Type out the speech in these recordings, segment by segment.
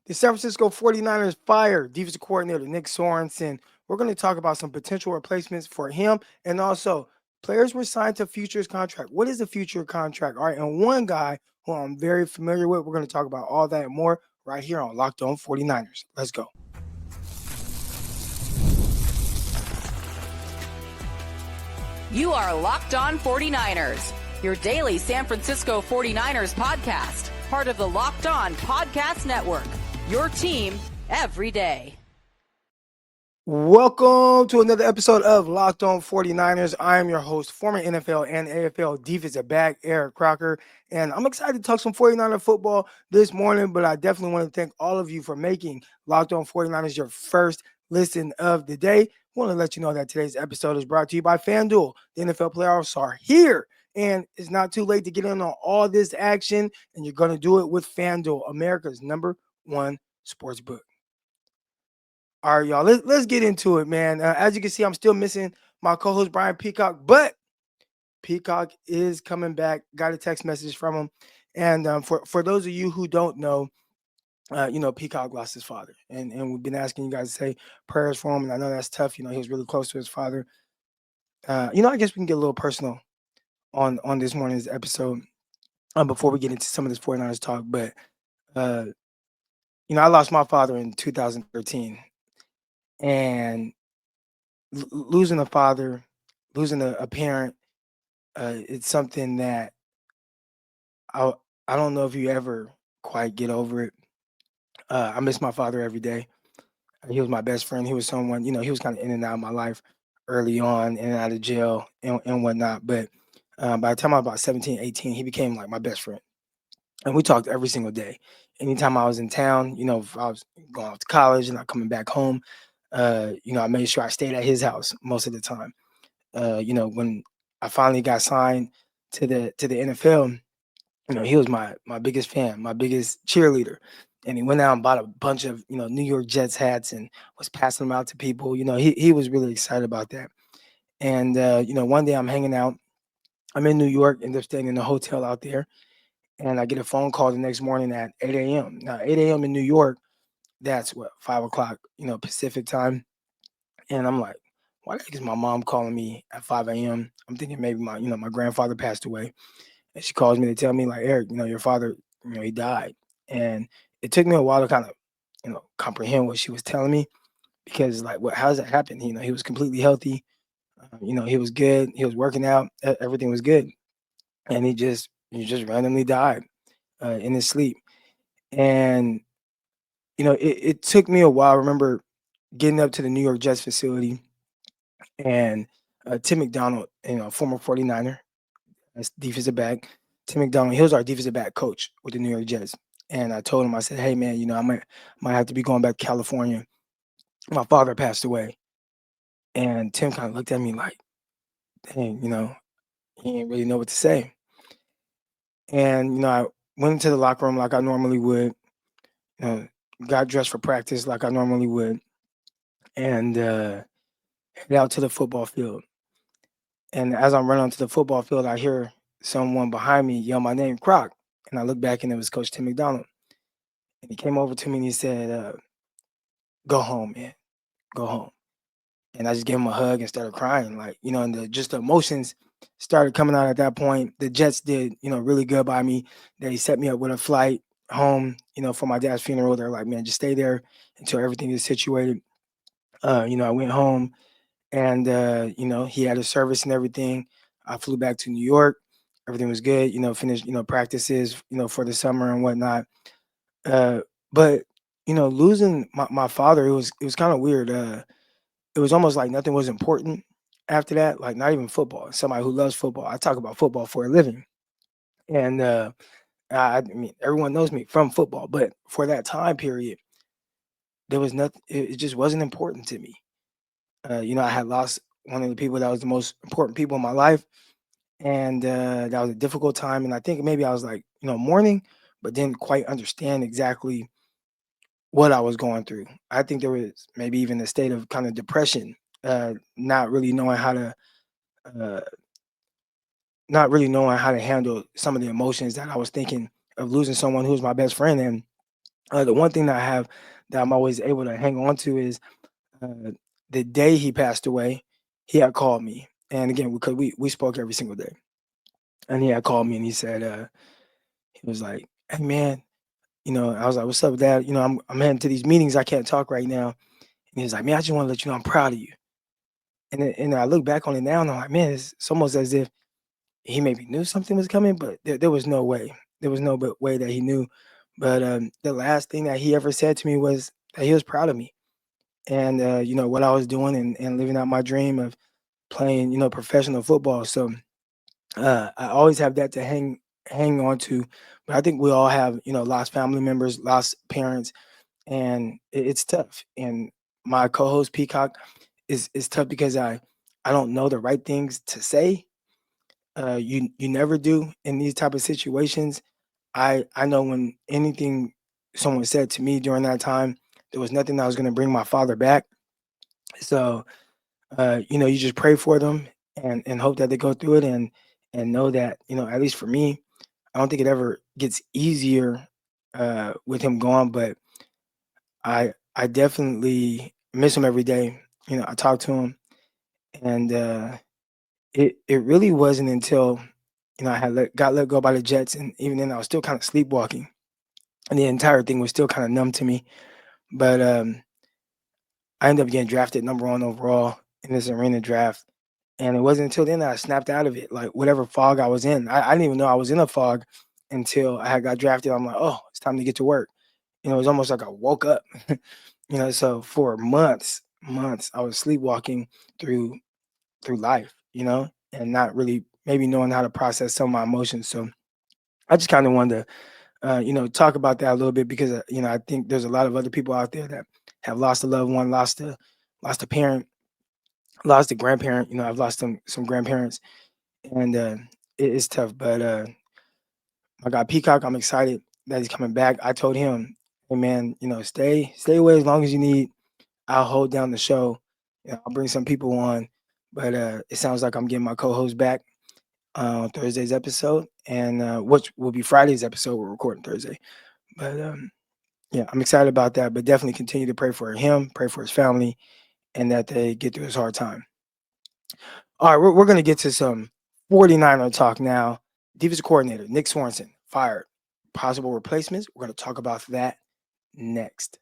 The San Francisco 49ers fired defensive coordinator Nick Sorensen. We're going to talk about some potential replacements for him and also players were signed to futures contract. What is a future contract? All right, and one guy who I'm very familiar with, we're going to talk about all that and more right here on Locked On 49ers. Let's go. You are Locked On 49ers, your daily San Francisco 49ers podcast, part of the Locked On Podcast Network, your team every day. Welcome to another episode of Locked On 49ers. I am your host, former NFL and AFL defensive back, Eric Crocker, and I'm excited to talk some 49er football this morning, but I definitely want to thank all of you for making Locked On 49ers your first listen of the day. I want to let you know that today's episode is brought to you by FanDuel. The NFL playoffs are here, and it's not too late to get in on all this action, and you're going to do it with FanDuel, America's #1 sportsbook. All right, y'all, let's get into it, man. As you can see, I'm still missing my co-host, Brian Peacock, but Peacock is coming back. Got a text message from him. And for those of you who don't know, Peacock lost his father. And we've been asking you guys to say prayers for him. And I know that's tough. He was really close to his father. I guess we can get a little personal on this morning's episode before we get into some of this 49ers talk. But, I lost my father in 2013. And losing a father, losing a parent, it's something that I don't know if you ever quite get over it. I miss my father every day. He was my best friend. He was someone, he was kind of in and out of my life early on, in and out of jail and whatnot. But by the time I was about 17, 18, he became like my best friend. And we talked every single day. Anytime I was in town, if I was going off to college and not coming back home, I made sure I stayed at his house most of the time. When I finally got signed to the NFL, he was my biggest fan, my biggest cheerleader. And he went out and bought a bunch of, New York Jets hats and was passing them out to people. He was really excited about that. And, one day I'm hanging out. I'm in New York, end up staying in a hotel out there. And I get a phone call the next morning at 8 a.m. Now, 8 a.m. in New York, that's what, 5 o'clock, Pacific time. And I'm like, why the heck is my mom calling me at 5 a.m.? I'm thinking maybe my grandfather passed away. And she calls me to tell me, like, Eric, your father, he died. And it took me a while to kind of, comprehend what she was telling me because, like, how does that happen? He was completely healthy. He was good. He was working out. Everything was good. And he just randomly died in his sleep. And, it took me a while. I remember getting up to the New York Jets facility and Tim McDonald, former 49er, that's defensive back. Tim McDonald, he was our defensive back coach with the New York Jets. And I told him, I said, hey, man, I might have to be going back to California. My father passed away. And Tim kind of looked at me like, dang, he didn't really know what to say. And, I went into the locker room like I normally would, got dressed for practice like I normally would, and head out to the football field. And as I'm running onto the football field, I hear someone behind me yell my name, Croc. And I look back and it was Coach Tim McDonald. And he came over to me and he said, go home, man. Go home. And I just gave him a hug and started crying. Like, and the emotions started coming out at that point. The Jets did, really good by me. They set me up with a flight home, for my dad's funeral. They're like, man, just stay there until everything is situated. I went home and, he had a service and everything. I flew back to New York. Everything was good, finished, practices, for the summer and whatnot. But, losing my father, it was kind of weird. It was almost like nothing was important after that, like not even football. Somebody who loves football. I talk about football for a living. And I mean, everyone knows me from football, but for that time period, there was nothing, it just wasn't important to me. I had lost one of the people that was the most important people in my life. And that was a difficult time. And I think maybe I was like, mourning, but didn't quite understand exactly what I was going through. I think there was maybe even a state of kind of depression, not really knowing how to, uh, not really knowing how to handle some of the emotions that I was thinking of losing someone who was my best friend. And The one thing that I have that I'm always able to hang on to is uh, the day he passed away, he had called me. And again, because we spoke every single day. And he had called me and he said, he was like, "Hey man," I was like, "What's up, Dad? I'm heading to these meetings. I can't talk right now." And he was like, "Man, I just want to let you know I'm proud of you." And I look back on it now and I'm like, man, it's almost as if he maybe knew something was coming, but there was no way. There was no way that he knew. But the last thing that he ever said to me was that he was proud of me and what I was doing and living out my dream of playing professional football. So I always have that to hang on to. But I think we all have lost family members, lost parents, and it's tough. And my co-host Peacock is tough because I don't know the right things to say. You never do in these type of situations. I know when anything someone said to me during that time, there was nothing that was going to bring my father back. So you just pray for them and hope that they go through it and know that at least for me, I don't think it ever gets easier with him gone, but I definitely miss him every day. I talk to him, and it really wasn't until I had got let go by the Jets, and even then I was still kind of sleepwalking, and the entire thing was still kind of numb to me. But I ended up getting drafted number 1 overall in this arena draft, and it wasn't until then that I snapped out of it. Like whatever fog I was in, I didn't even know I was in a fog until I had got drafted. I'm like, oh, it's time to get to work. It was almost like I woke up. So for months, I was sleepwalking through life, and not really maybe knowing how to process some of my emotions. So I just kind of wanted to, talk about that a little bit because I think there's a lot of other people out there that have lost a loved one, lost a parent, lost a grandparent. I've lost some grandparents, and it's tough. But my guy Peacock, I'm excited that he's coming back. I told him, hey man, stay away as long as you need. I'll hold down the show. I'll bring some people on, but it sounds like I'm getting my co-host back on Thursday's episode, and which will be Friday's episode. We're recording Thursday, but yeah, I'm excited about that. But definitely continue to pray for him, pray for his family, and that they get through this hard time. All right, we're going to get to some 49er talk now. Defensive coordinator Nick Sorensen fired. Possible replacements. We're going to talk about that next.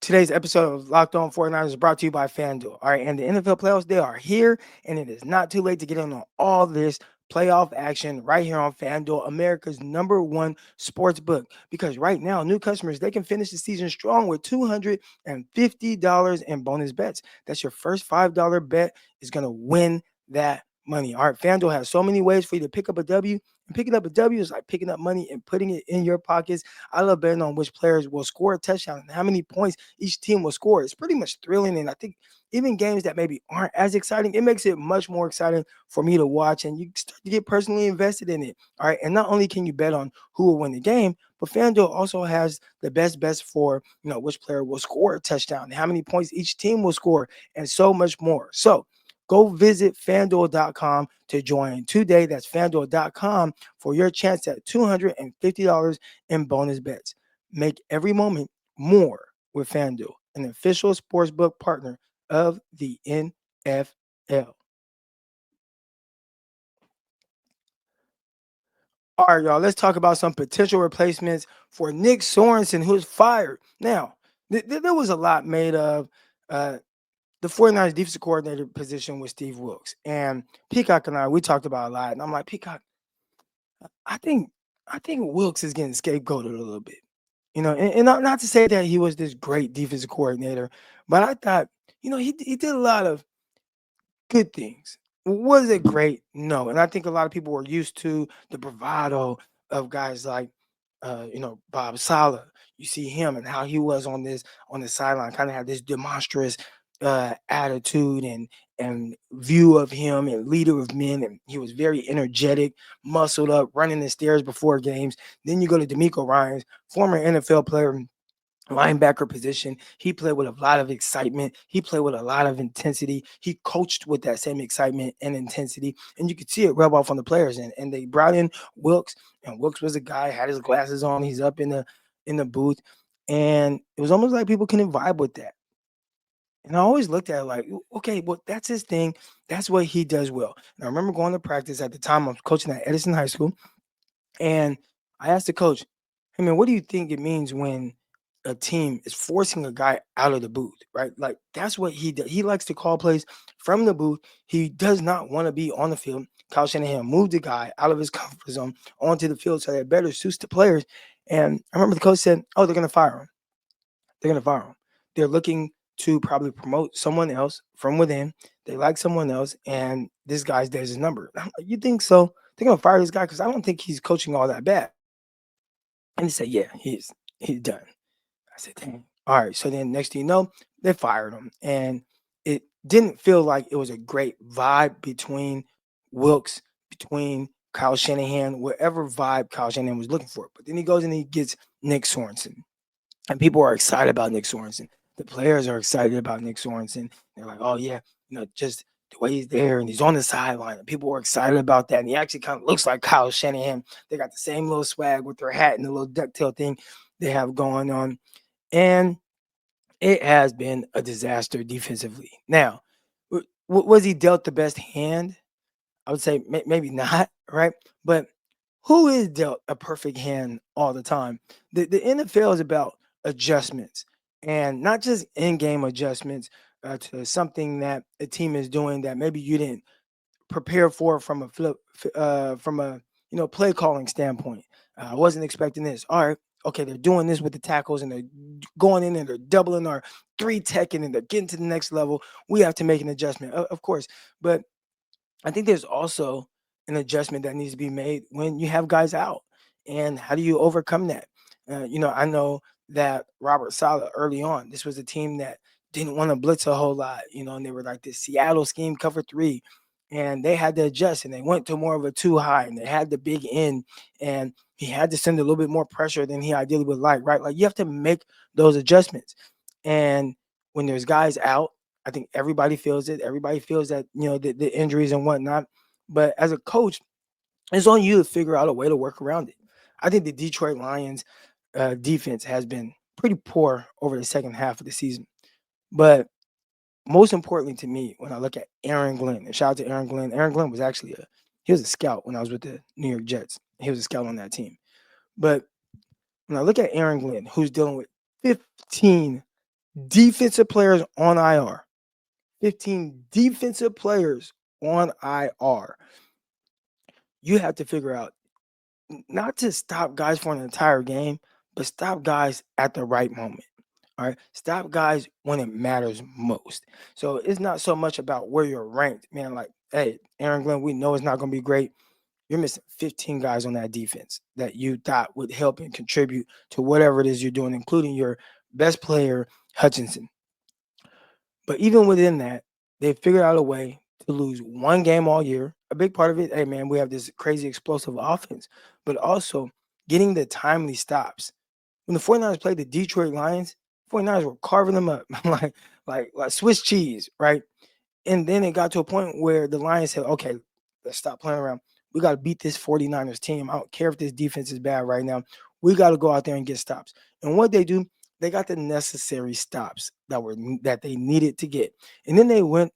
Today's episode of Locked On 49ers is brought to you by FanDuel. All right, and the NFL playoffs, they are here, and it is not too late to get in on all this playoff action right here on FanDuel, America's #1 sports book. Because right now, new customers, they can finish the season strong with $250 in bonus bets. That's your first $5 bet is going to win that money. All right, FanDuel has so many ways for you to pick up a W. And picking up a W is like picking up money and putting it in your pockets. I love betting on which players will score a touchdown and how many points each team will score. It's pretty much thrilling. And I think even games that maybe aren't as exciting, it makes it much more exciting for me to watch. And you start to get personally invested in it. All right. And not only can you bet on who will win the game, but FanDuel also has the best bets for, which player will score a touchdown, and how many points each team will score, and so much more. So go visit fanduel.com to join today. That's fanduel.com for your chance at $250 in bonus bets. Make every moment more with FanDuel, an official sportsbook partner of the NFL. All right, y'all, let's talk about some potential replacements for Nick Sorensen, who's fired. Now, there was a lot made of the 49ers defensive coordinator position with Steve Wilks. And Peacock and we talked about a lot. And I'm like, Peacock, I think Wilks is getting scapegoated a little bit. And not to say that he was this great defensive coordinator, but I thought, he did a lot of good things. Was it great? No. And I think a lot of people were used to the bravado of guys like Bob Sala. You see him and how he was on the sideline, kind of had this demonstrous attitude and view of him and leader of men. And he was very energetic, muscled up, running the stairs before games. Then you go to D'Amico Ryans, former NFL player, linebacker position. He played with a lot of excitement. He played with a lot of intensity. He coached with that same excitement and intensity. And you could see it rub off on the players. And they brought in Wilks, and Wilks was a guy, had his glasses on. He's up in the booth. And it was almost like people couldn't vibe with that. And I always looked at it like, okay, well, that's his thing. That's what he does well. And I remember going to practice at the time. I was coaching at Edison High School. And I asked the coach, hey, man, what do you think it means when a team is forcing a guy out of the booth, right? Like, that's what he does. He likes to call plays from the booth. He does not want to be on the field. Kyle Shanahan moved the guy out of his comfort zone onto the field so that better suits the players. And I remember the coach said, oh, they're going to fire him. They're going to fire him. They're looking to probably promote someone else from within. They like someone else, and this guy's there's his number. I'm like, you think so? They're going to fire this guy because I don't think he's coaching all that bad. And he said, yeah, he's done. I said, dang. All right. So then next thing you know, they fired him. And it didn't feel like it was a great vibe between Wilkes, between Kyle Shanahan, whatever vibe Kyle Shanahan was looking for. But then he goes and he gets Nick Sorensen. And people are excited about Nick Sorensen. The players are excited about Nick Sorensen. They're like, oh, yeah, just the way he's there and he's on the sideline. And people were excited about that. And he actually kind of looks like Kyle Shanahan. They got the same little swag with their hat and the little ducktail thing they have going on. And it has been a disaster defensively. Now, was he dealt the best hand? I would say maybe not, right? But who is dealt a perfect hand all the time? The NFL is about adjustments and not just in-game adjustments to something that a team is doing that maybe you didn't prepare for from a from a play calling standpoint. I wasn't expecting this. All right, okay, they're doing this with the tackles and they're going in and they're doubling our three tech and then they're getting to the next level. We have to make an adjustment, of course, but I think there's also an adjustment that needs to be made when you have guys out. And how do you overcome that? I know that Robert Saleh early on, this was a team that didn't want to blitz a whole lot, and they were like this Seattle scheme cover three. And they had to adjust and they went to more of a two high and they had the big end and he had to send a little bit more pressure than he ideally would like, right? Like you have to make those adjustments. And when there's guys out, I think everybody feels it. Everybody feels that, the injuries and whatnot. But as a coach, it's on you to figure out a way to work around it. I think the Detroit Lions defense has been pretty poor over the second half of the season. But most importantly to me, when I look at Aaron Glenn, and shout out to Aaron Glenn was actually he was a scout when I was with the New York Jets. He was a scout on that team. But when I look at Aaron Glenn, who's dealing with 15 defensive players on IR, 15 defensive players on IR. You have to figure out not to stop guys for an entire game, but stop guys at the right moment. All right. Stop guys when it matters most. So it's not so much about where you're ranked, man. Like, hey, Aaron Glenn, we know it's not going to be great. You're missing 15 guys on that defense that you thought would help and contribute to whatever it is you're doing, including your best player, Hutchinson. But even within that, they figured out a way to lose one game all year. A big part of it, hey man, we have this crazy explosive offense, but also getting the timely stops. When the 49ers played the Detroit Lions, 49ers were carving them up like Swiss cheese, right? And then it got to a point where the Lions said, okay, let's stop playing around. We got to beat this 49ers team. I don't care if this defense is bad right now. We got to go out there and get stops. And what they do, they got the necessary stops that they needed to get. And then they went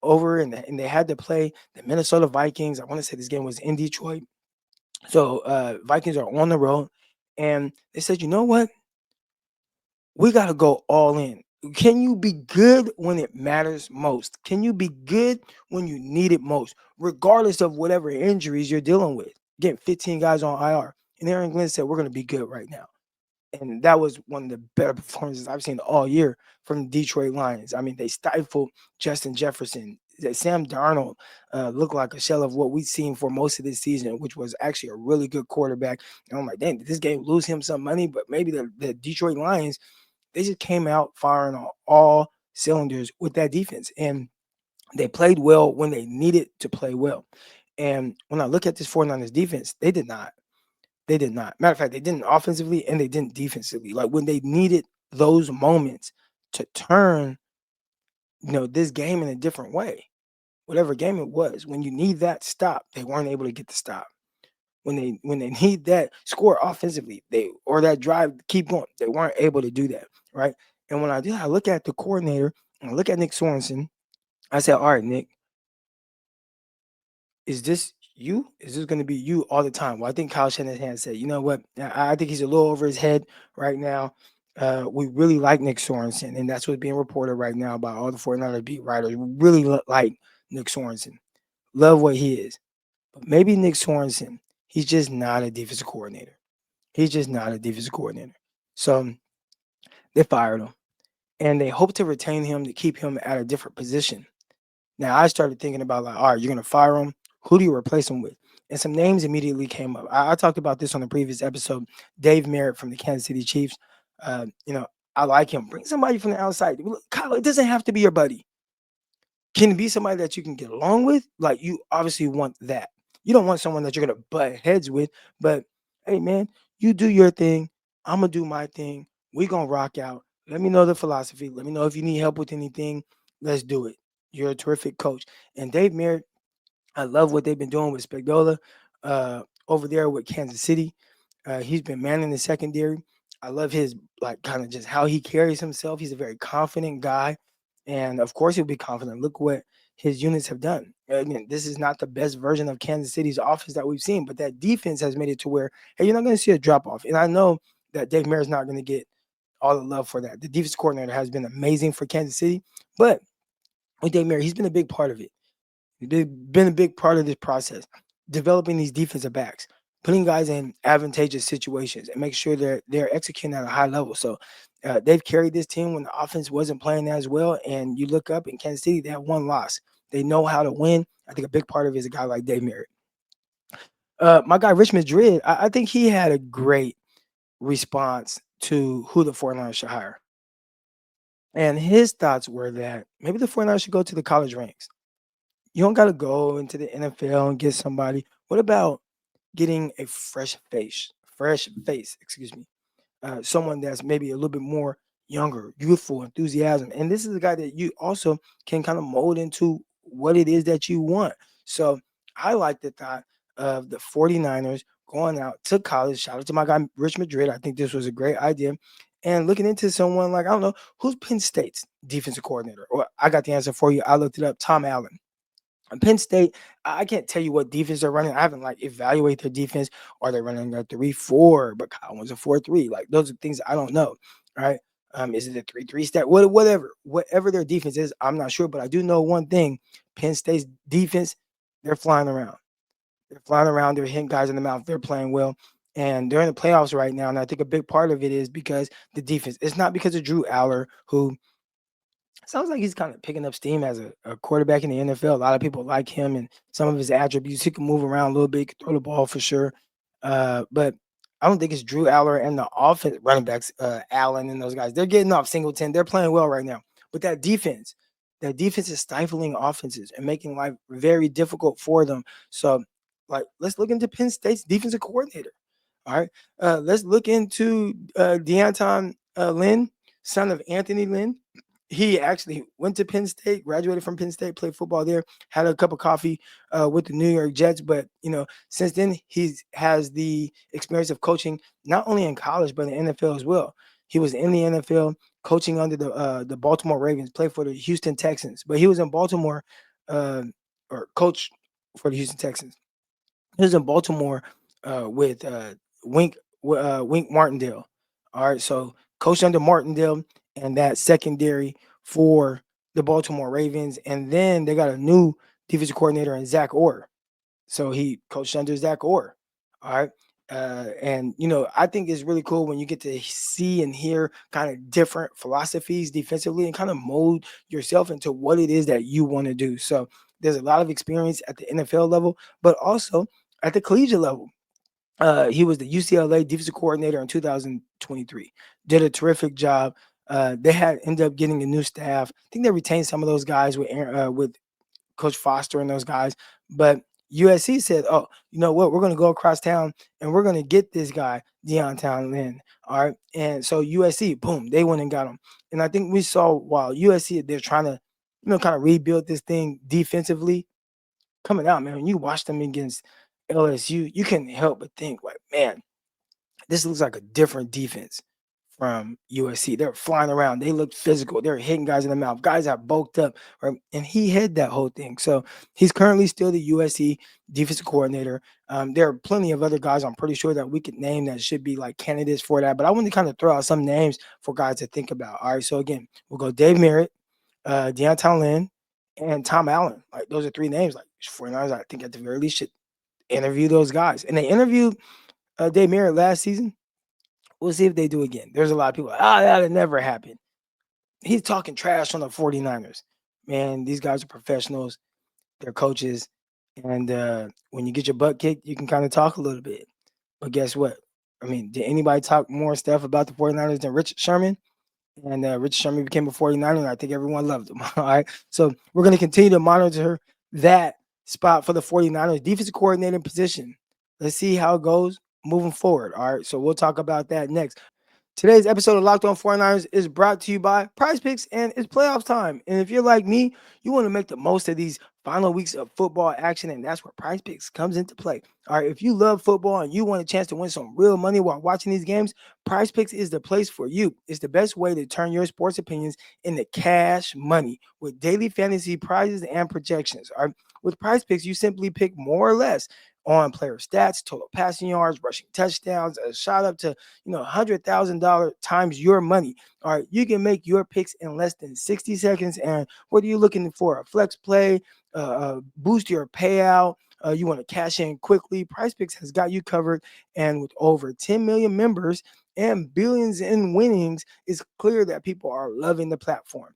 over and they had to play the Minnesota Vikings. I want to say this game was in Detroit. So Vikings are on the road. And they said, you know what? We got to go all in. Can you be good when it matters most? Can you be good when you need it most, regardless of whatever injuries you're dealing with? Getting 15 guys on IR. And Aaron Glenn said, we're going to be good right now. And that was one of the better performances I've seen all year from the Detroit Lions. I mean, they stifled Justin Jefferson. Sam Darnold looked like a shell of what we've seen for most of this season, which was actually a really good quarterback. And I'm like, dang, did this game lose him some money? But maybe the Detroit Lions, they just came out firing on all cylinders with that defense. And they played well when they needed to play well. And when I look at this 49ers defense, they did not. They did not. Matter of fact, they didn't offensively and they didn't defensively. Like when they needed those moments to turn, this game in a different way, whatever game it was, when you need that stop, they weren't able to get the stop. when they need that score offensively, or that drive keep going, they weren't able to do that, right? And when I look at the coordinator and I look at Nick Sorensen, I said, all right, Nick, is this you? Is this going to be you all the time? Well, I think Kyle Shanahan said, you know what? I think he's a little over his head right now. We really like Nick Sorensen, and that's what's being reported right now by all the 49er beat writers. We really like Nick Sorensen. Love what he is. But maybe Nick Sorensen, he's just not a defensive coordinator. He's just not a defensive coordinator. So they fired him, and they hope to retain him to keep him at a different position. Now I started thinking about, like, all right, you're gonna fire him. Who do you replace him with? And some names immediately came up. I talked about this on the previous episode. Dave Merritt from the Kansas City Chiefs. You know, I like him. Bring somebody from the outside. Look, Kyle, it doesn't have to be your buddy. Can it be somebody that you can get along with? Like, you obviously want that. You don't want someone that you're gonna butt heads with. But hey, man, you do your thing. I'm gonna do my thing. We gonna rock out. Let me know the philosophy. Let me know if you need help with anything. Let's do it. You're a terrific coach. And Dave Merritt, I love what they've been doing with Spagnola over there with Kansas City. He's been manning the secondary. I love his, like, kind of just how he carries himself. He's a very confident guy, and of course he'll be confident. Look what his units have done. Again, this is not the best version of Kansas City's offense that we've seen, but that defense has made it to where, hey, you're not going to see a drop off. And I know that Dave Merritt's not going to get all the love for that. The defense coordinator has been amazing for Kansas City, but with Dave Merritt, he's been a big part of it. Been a big part of this process, developing these defensive backs, putting guys in advantageous situations, and make sure they're executing at a high level. So they've carried this team when the offense wasn't playing as well. And you look up in Kansas City, they have one loss. They know how to win. I think a big part of it is a guy like Dave Merritt. My guy Rich Madrid, I think he had a great response to who the 49ers should hire. And his thoughts were that maybe the 49ers should go to the college ranks. You don't got to go into the NFL and get somebody. What about getting a fresh face, excuse me, someone that's maybe a little bit more younger, youthful, enthusiasm. And this is a guy that you also can kind of mold into what it is that you want. So I like the thought of the 49ers going out to college. Shout out to my guy, Rich Madrid. I think this was a great idea. And looking into someone like, I don't know, who's Penn State's defensive coordinator? Or I got the answer for you. I looked it up. Tom Allen. Penn State, I can't tell you what defense they're running. I haven't like evaluated their defense. Are they running a 3-4? But Kyle was a 4-3. Like, those are things I don't know. Right? Is it a 3-3 stat? Whatever their defense is, I'm not sure. But I do know one thing: Penn State's defense, they're flying around. They're flying around. They're hitting guys in the mouth. They're playing well. And they're in the playoffs right now. And I think a big part of it is because the defense. It's not because of Drew Aller, who sounds like he's kind of picking up steam as a quarterback in the NFL. A lot of people like him and some of his attributes. He can move around a little bit, he can throw the ball for sure. But I don't think it's Drew Aller and the offense running backs, Allen and those guys. They're getting off Singleton. They're playing well right now. But that defense is stifling offenses and making life very difficult for them. So, like, let's look into Penn State's defensive coordinator. All right. Let's look into Deonton Lynn, son of Anthony Lynn. He actually went to Penn State, graduated from Penn State, played football there, had a cup of coffee with the New York Jets. But, since then, he has the experience of coaching not only in college, but in the NFL as well. He was in the NFL coaching under the Baltimore Ravens, played for the Houston Texans. But he was in Baltimore or coached for the Houston Texans. He was in Baltimore with Wink Martindale. All right, so coached under Martindale and that secondary for the Baltimore Ravens. And then they got a new defensive coordinator in Zach Orr. So he coached under Zach Orr. All right. And, I think it's really cool when you get to see and hear kind of different philosophies defensively and kind of mold yourself into what it is that you want to do. So there's a lot of experience at the NFL level, but also at the collegiate level. He was the UCLA defensive coordinator in 2023. Did a terrific job. They ended up getting a new staff. I think they retained some of those guys with Coach Foster and those guys. But USC said, "Oh, you know what? We're going to go across town and we're going to get this guy, Deonton Lynn." All right, and so USC, boom, they went and got him. And I think we saw while USC they're trying to, kind of rebuild this thing defensively. Coming out, man, when you watch them against LSU, you couldn't help but think like, man, this looks like a different defense from USC. They're flying around. They look physical. They're hitting guys in the mouth. Guys have bulked up, right? And he hid that whole thing. So he's currently still the USC defensive coordinator. There are plenty of other guys I'm pretty sure that we could name that should be like candidates for that. But I want to kind of throw out some names for guys to think about. All right. So again, we'll go Dave Merritt, Deontay Lynn, and Tom Allen. Like those are three names. Like 49ers, I think at the very least should interview those guys. And they interviewed Dave Merritt last season. We'll see if they do again. There's a lot of people like, that'll never happen. He's talking trash on the 49ers. Man, these guys are professionals. They're coaches. And when you get your butt kicked, you can kind of talk a little bit. But guess what? I mean, did anybody talk more stuff about the 49ers than Richard Sherman? And Richard Sherman became a 49er, and I think everyone loved him. All right. So we're going to continue to monitor that spot for the 49ers defensive coordinator position. Let's see how it goes moving forward. All right. So we'll talk about that next. Today's episode of Locked On 49ers is brought to you by PrizePicks, and it's playoff time. And if you're like me, you want to make the most of these final weeks of football action, and that's where PrizePicks comes into play. All right, if you love football and you want a chance to win some real money while watching these games, PrizePicks is the place for you. It's the best way to turn your sports opinions into cash money with daily fantasy prizes and projections. All right, with PrizePicks, you simply pick more or less on player stats, total passing yards, rushing touchdowns, a shot up to $100,000 times your money. All right, you can make your picks in less than 60 seconds. And what are you looking for? A flex play, boost your payout. You want to cash in quickly. PrizePicks has got you covered. And with over 10 million members and billions in winnings, it's clear that people are loving the platform.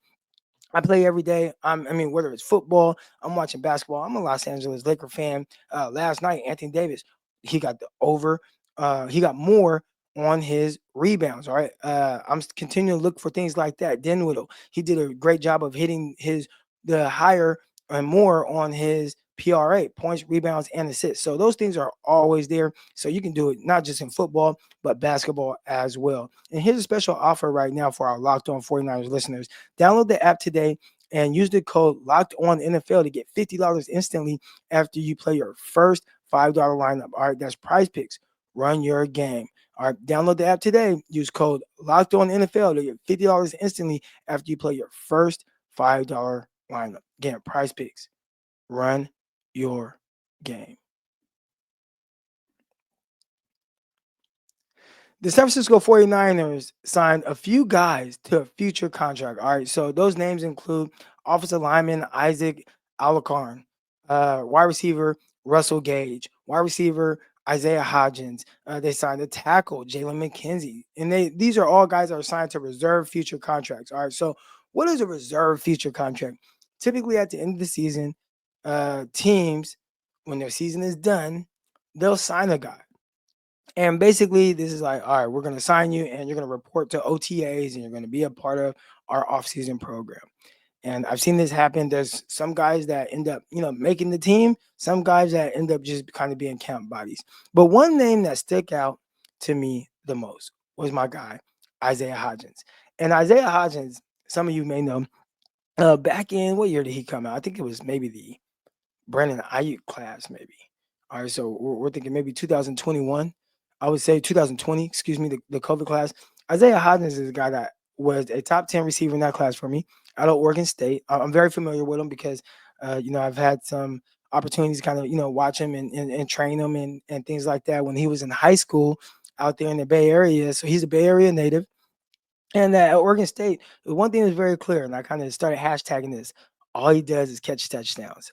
I play every day. Whether it's football, I'm watching basketball. I'm a Los Angeles Laker fan. Last night, Anthony Davis, he got the over. He got more on his rebounds. All right. I'm continuing to look for things like that. Denwiddle, he did a great job of hitting the higher and more on his PRA, points, rebounds, and assists. So those things are always there. So you can do it not just in football, but basketball as well. And here's a special offer right now for our Locked On 49ers listeners. Download the app today and use the code Locked On NFL to get $50 instantly after you play your first $5 lineup. All right, that's PrizePicks. Run your game. All right, download the app today. Use code Locked On NFL to get $50 instantly after you play your first $5 lineup. Again, PrizePicks. Run your game. The San Francisco 49ers signed a few guys to a future contract. All right, so those names include offensive lineman Isaac Alakarn, wide receiver Russell Gage, wide receiver Isaiah Hodgins. They signed a tackle, Jalen McKenzie. And these are all guys that are signed to reserve future contracts. All right, so what is a reserve future contract? Typically at the end of the season, teams, when their season is done, they'll sign a guy. And basically, this is like, all right, we're going to sign you and you're going to report to OTAs and you're going to be a part of our offseason program. And I've seen this happen. There's some guys that end up, making the team, some guys that end up just kind of being camp bodies. But one name that stuck out to me the most was my guy, Isaiah Hodgins. And Isaiah Hodgins, some of you may know, back in, what year did he come out? I think it was maybe the Brandon Ayuk class, maybe. All right, so we're thinking maybe 2021. I would say 2020, excuse me, the COVID class. Isaiah Hodgins is a guy that was a top 10 receiver in that class for me out of Oregon State. I'm very familiar with him because, I've had some opportunities to kind of, watch him and train him and things like that when he was in high school out there in the Bay Area. So he's a Bay Area native. And at Oregon State, one thing is very clear, and I kind of started hashtagging this. All he does is catch touchdowns.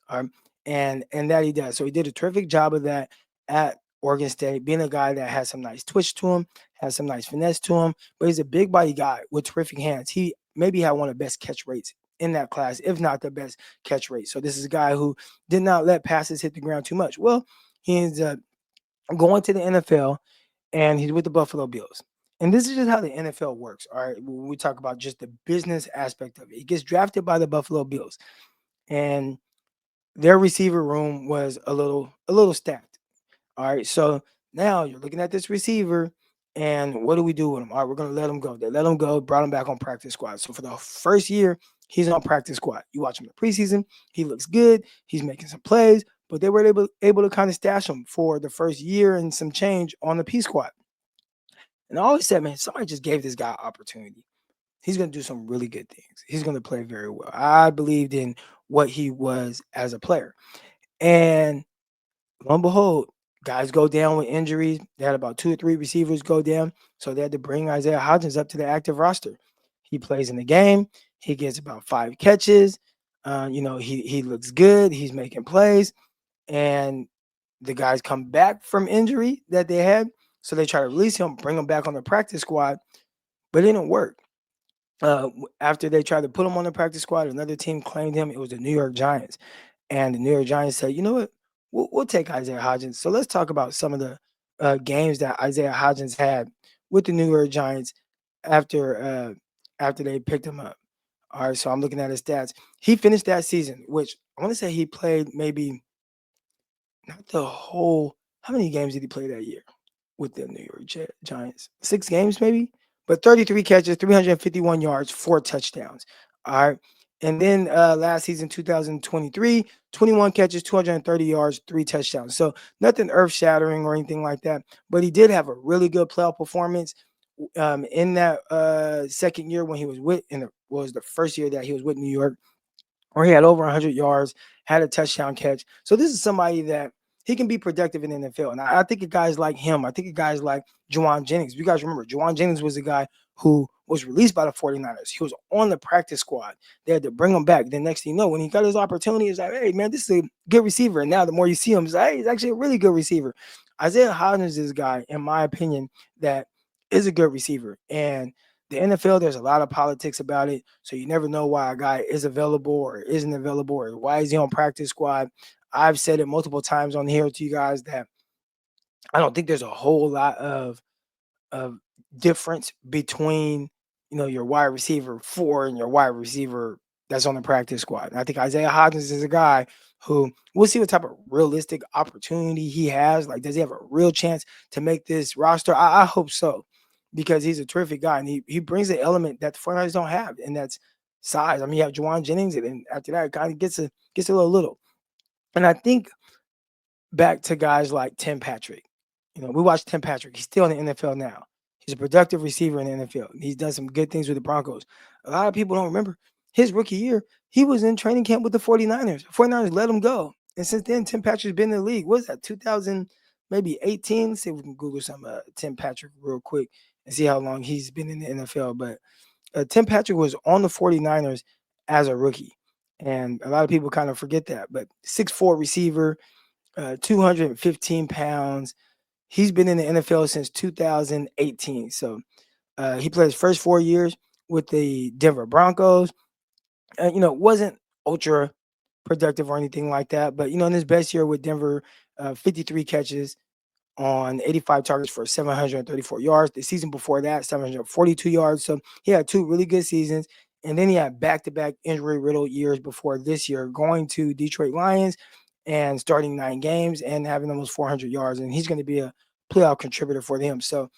And that he does. So he did a terrific job of that at Oregon State, being a guy that has some nice twitch to him, has some nice finesse to him, but he's a big body guy with terrific hands. He maybe had one of the best catch rates in that class, if not the best catch rate. So this is a guy who did not let passes hit the ground too much. Well, he ends up going to the NFL, and he's with the Buffalo Bills. And this is just how the NFL works. All right, when we talk about just the business aspect of it, he gets drafted by the Buffalo Bills, and their receiver room was a little stacked. All right, so now you're looking at this receiver, and what do we do with him? All right, we're going to let him go. They let him go, brought him back on practice squad. So for the first year, he's on practice squad. You watch him in the preseason, he looks good. He's making some plays, but they were able to kind of stash him for the first year and some change on the P squad. And I always said, man, somebody just gave this guy opportunity. He's going to do some really good things. He's going to play very well. I believed in what he was as a player. And lo and behold, guys go down with injuries. They had about 2 or 3 receivers go down. So they had to bring Isaiah Hodgins up to the active roster. He plays in the game. He gets about 5 catches. He looks good. He's making plays. And the guys come back from injury that they had. So they try to release him, bring him back on the practice squad, but it didn't work. After they tried to put him on the practice squad, another team claimed him. It was the New York Giants. And the New York Giants said, you know what? We'll take Isaiah Hodgins. So let's talk about some of the games that Isaiah Hodgins had with the New York Giants after they picked him up. All right, so I'm looking at his stats. He finished that season, which I want to say he played maybe not the whole. How many games did he play that year with the New York Giants? 6 games maybe, but 33 catches, 351 yards, 4 touchdowns. All right. And then last season, 2023, 21 catches, 230 yards, 3 touchdowns. So nothing earth-shattering or anything like that. But he did have a really good playoff performance in that second year when he was was the first year that he was with New York, where he had over 100 yards, had a touchdown catch. So this is somebody that he can be productive in the NFL. And I think of guys like him. I think of guys like Juwan Jennings. You guys remember, Juwan Jennings was a guy who was released by the 49ers. He was on the practice squad. They had to bring him back. The next thing you know, when he got his opportunity, he's like, hey, man, this is a good receiver. And now the more you see him, he's like, hey, he's actually a really good receiver. Isaiah Hodgins is a guy, in my opinion, that is a good receiver. And the NFL, there's a lot of politics about it. So you never know why a guy is available or isn't available, or why is he on practice squad. I've said it multiple times on here to you guys that I don't think there's a whole lot of difference between, your wide receiver 4 and your wide receiver that's on the practice squad. And I think Isaiah Hodgins is a guy who we'll see what type of realistic opportunity he has. Like, does he have a real chance to make this roster? I hope so, because he's a terrific guy, and he brings an element that the 49ers don't have, and that's size. I mean, you have Juwan Jennings, and after that, it kind of gets a little. And I think back to guys like Tim Patrick. We watched Tim Patrick. He's still in the NFL now. He's a productive receiver in the NFL. He's done some good things with the Broncos. A lot of people don't remember his rookie year. He was in training camp with the 49ers. The 49ers let him go. And since then, Tim Patrick's been in the league. What is that, 2000, maybe 18? Let's see if we can Google some Tim Patrick real quick and see how long he's been in the NFL. But Tim Patrick was on the 49ers as a rookie. And a lot of people kind of forget that. But 6'4" receiver, 215 pounds. He's been in the NFL since 2018. So he played his first 4 years with the Denver Broncos. Wasn't ultra productive or anything like that. But, in his best year with Denver, 53 catches on 85 targets for 734 yards. The season before that, 742 yards. So he had 2 really good seasons. And then he had back-to-back injury-riddled years before this year, going to Detroit Lions and starting 9 games and having almost 400 yards. And he's going to be a playoff contributor for them. So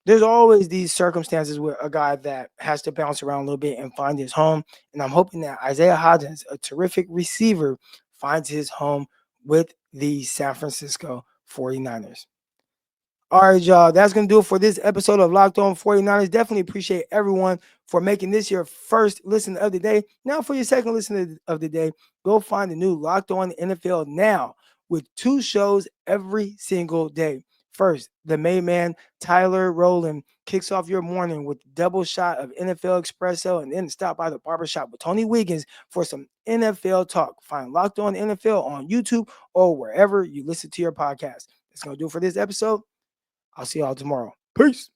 there's always these circumstances where a guy that has to bounce around a little bit and find his home. And I'm hoping that Isaiah Hodgins, a terrific receiver, finds his home with the San Francisco 49ers. All right, y'all. That's going to do it for this episode of Locked On 49ers. Definitely appreciate everyone for making this your first listen of the day. Now, for your second listen of the day, go find the new Locked On NFL now with 2 shows every single day. First, the main man, Tyler Rowland, kicks off your morning with a double shot of NFL Espresso, and then stop by the barbershop with Tony Wiggins for some NFL talk. Find Locked On NFL on YouTube or wherever you listen to your podcast. That's going to do it for this episode. I'll see y'all tomorrow. Peace.